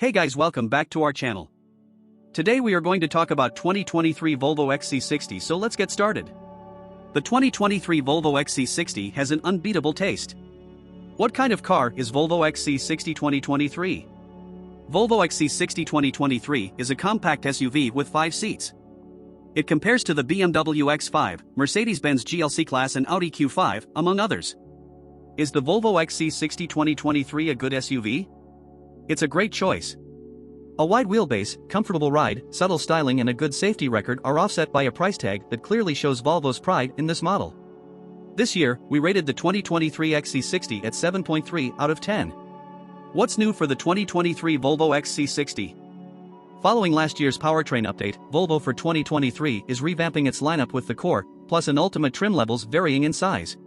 Hey guys, welcome back to our channel. Today we are going to talk about 2023 Volvo XC60, so let's get started. The 2023 Volvo XC60 has an unbeatable taste. What kind of car is Volvo XC60 2023? Volvo XC60 2023 is a compact SUV with 5 seats. It compares to the BMW X5, Mercedes-Benz GLC Class and Audi Q5, among others. Is the Volvo XC60 2023 a good SUV? It's a great choice. A wide wheelbase, comfortable ride, subtle styling and a good safety record are offset by a price tag that clearly shows Volvo's pride in this model. This year, we rated the 2023 XC60 at 7.3 out of 10. What's new for the 2023 Volvo XC60? Following last year's powertrain update, Volvo for 2023 is revamping its lineup with the Core, plus an Ultimate trim levels varying in size.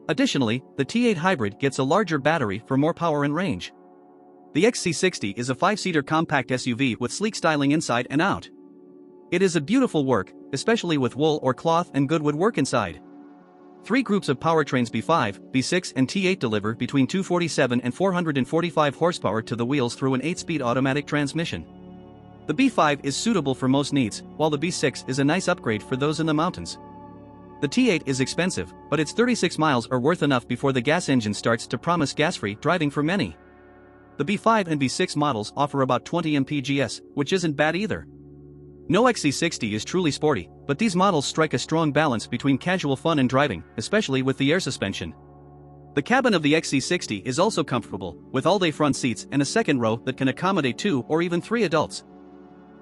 Additionally, the T8 Hybrid gets a larger battery for more power and range. The XC60 is a 5-seater compact SUV with sleek styling inside and out. It is a beautiful work, especially with wool or cloth and good woodwork inside. 3 groups of powertrains B5, B6 and T8 deliver between 247 and 445 horsepower to the wheels through an 8-speed automatic transmission. The B5 is suitable for most needs, while the B6 is a nice upgrade for those in the mountains. The T8 is expensive, but its 36 miles are worth enough before the gas engine starts to promise gas-free driving for many. The B5 and B6 models offer about 20 mpgs, which isn't bad either. No XC60 is truly sporty, but these models strike a strong balance between casual fun and driving, especially with the air suspension. The cabin of the XC60 is also comfortable, with all-day front seats and a second row that can accommodate 2 or even 3 adults.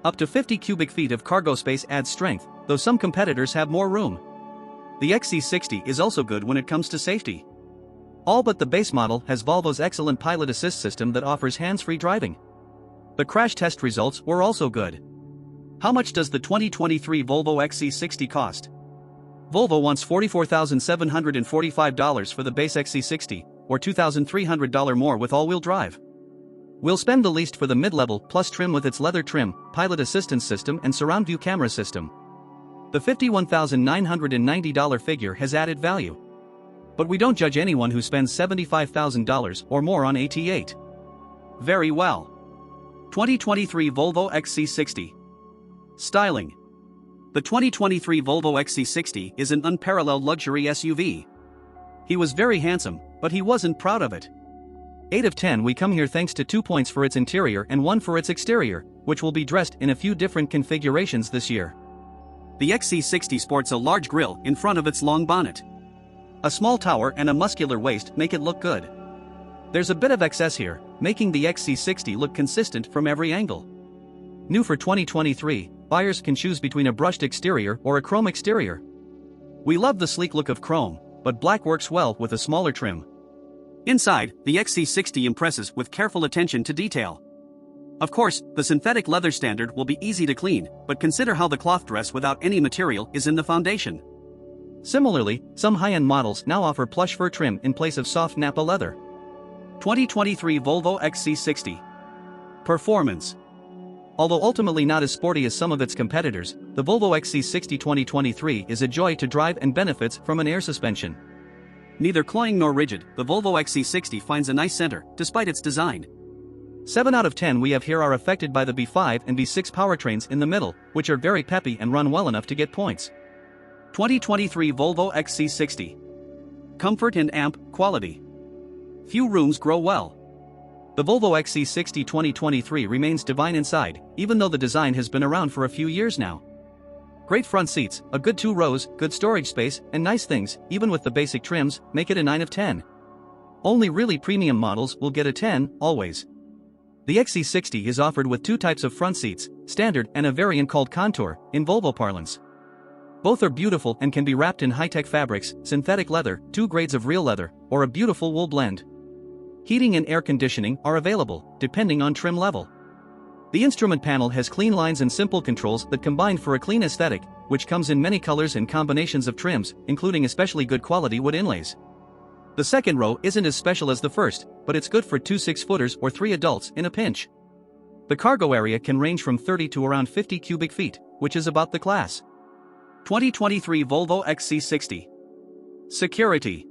Up to 50 cubic feet of cargo space adds strength, though some competitors have more room. The XC60 is also good when it comes to safety. All but the base model has Volvo's excellent pilot assist system that offers hands-free driving. The crash test results were also good. How much does the 2023 Volvo XC60 cost? Volvo wants $44,745 for the base XC60, or $2,300 more with all-wheel drive. We'll spend the least for the mid-level plus trim with its leather trim, pilot assistance system and surround view camera system. The $51,990 figure has added value. But we don't judge anyone who spends $75,000 or more on AT8. Very well. 2023 Volvo XC60. Styling. The 2023 Volvo XC60 is an unparalleled luxury SUV. He was very handsome, but he wasn't proud of it. 8 of 10 we come here thanks to 2 points for its interior and 1 for its exterior, which will be dressed in a few different configurations this year. The XC60 sports a large grille in front of its long bonnet. A small tower and a muscular waist make it look good. There's a bit of excess here, making the XC60 look consistent from every angle. New for 2023, buyers can choose between a brushed exterior or a chrome exterior. We love the sleek look of chrome, but black works well with a smaller trim. Inside, the XC60 impresses with careful attention to detail. Of course, the synthetic leather standard will be easy to clean, but consider how the cloth dress without any material is in the foundation. Similarly, some high-end models now offer plush fur trim in place of soft Nappa leather. 2023 Volvo XC60. Performance. Although ultimately not as sporty as some of its competitors, the Volvo XC60 2023 is a joy to drive and benefits from an air suspension. Neither cloying nor rigid, the Volvo XC60 finds a nice center, despite its design. 7 out of 10 we have here are affected by the B5 and B6 powertrains in the middle, which are very peppy and run well enough to get points. 2023 Volvo XC60. Comfort and amp quality. Few rooms grow well. The Volvo XC60 2023 remains divine inside, even though the design has been around for a few years now. Great front seats, a good 2 rows, good storage space, and nice things, even with the basic trims, make it a 9 of 10. Only really premium models will get a 10, always. The XC60 is offered with 2 types of front seats, standard and a variant called Contour, in Volvo parlance. Both are beautiful and can be wrapped in high-tech fabrics, synthetic leather, 2 grades of real leather, or a beautiful wool blend. Heating and air conditioning are available, depending on trim level. The instrument panel has clean lines and simple controls that combine for a clean aesthetic, which comes in many colors and combinations of trims, including especially good quality wood inlays. The second row isn't as special as the first, but it's good for 2 6-footers or 3 adults in a pinch. The cargo area can range from 30 to around 50 cubic feet, which is about the class. 2023 Volvo XC60. Security.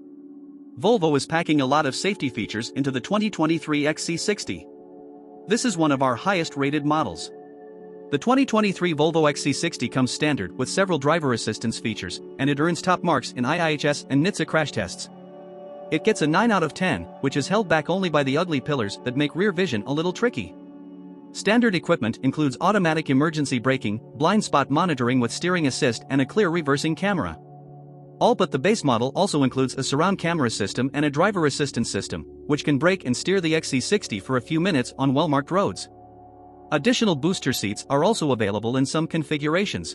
Volvo is packing a lot of safety features into the 2023 XC60. This is one of our highest rated models. The 2023 Volvo XC60 comes standard with several driver assistance features, and it earns top marks in IIHS and NHTSA crash tests. It gets a 9 out of 10, which is held back only by the ugly pillars that make rear vision a little tricky. Standard equipment includes automatic emergency braking, blind spot monitoring with steering assist and a clear reversing camera. All but the base model also includes a surround camera system and a driver assistance system, which can brake and steer the XC60 for a few minutes on well-marked roads. Additional booster seats are also available in some configurations.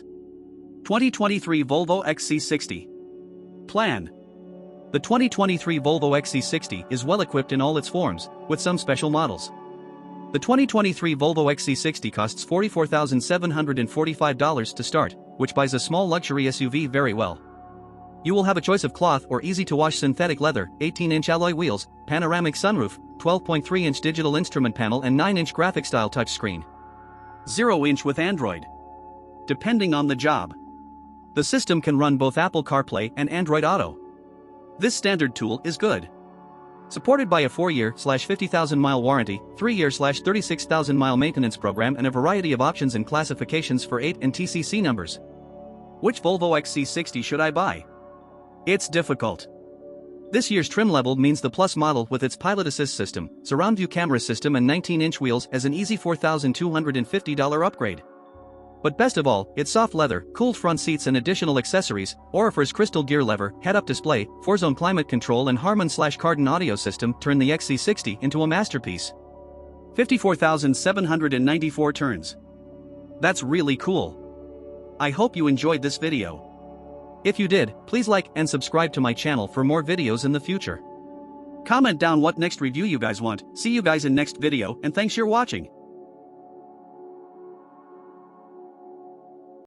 2023 Volvo XC60 Plan. The 2023 Volvo XC60 is well equipped in all its forms, with some special models. The 2023 Volvo XC60 costs $44,745 to start, which buys a small luxury SUV very well. You will have a choice of cloth or easy-to-wash synthetic leather, 18-inch alloy wheels, panoramic sunroof, 12.3-inch digital instrument panel and 9-inch graphic-style touchscreen. 0-inch with Android. Depending on the job. The system can run both Apple CarPlay and Android Auto. This standard tool is good. Supported by a 4-year/50,000-mile warranty, 3-year/36,000-mile maintenance program and a variety of options and classifications for 8 and TCC numbers. Which Volvo XC60 should I buy? It's difficult. This year's trim level means the Plus model with its pilot assist system, surround view camera system and 19-inch wheels as an easy $4,250 upgrade. But best of all, its soft leather, cooled front seats and additional accessories, Orifire's crystal gear lever, head-up display, 4-zone climate control and Harman/Kardon audio system turn the XC60 into a masterpiece. 54,794 turns. That's really cool. I hope you enjoyed this video. If you did, please like and subscribe to my channel for more videos in the future. Comment down what next review you guys want. See you guys in next video and thanks for watching.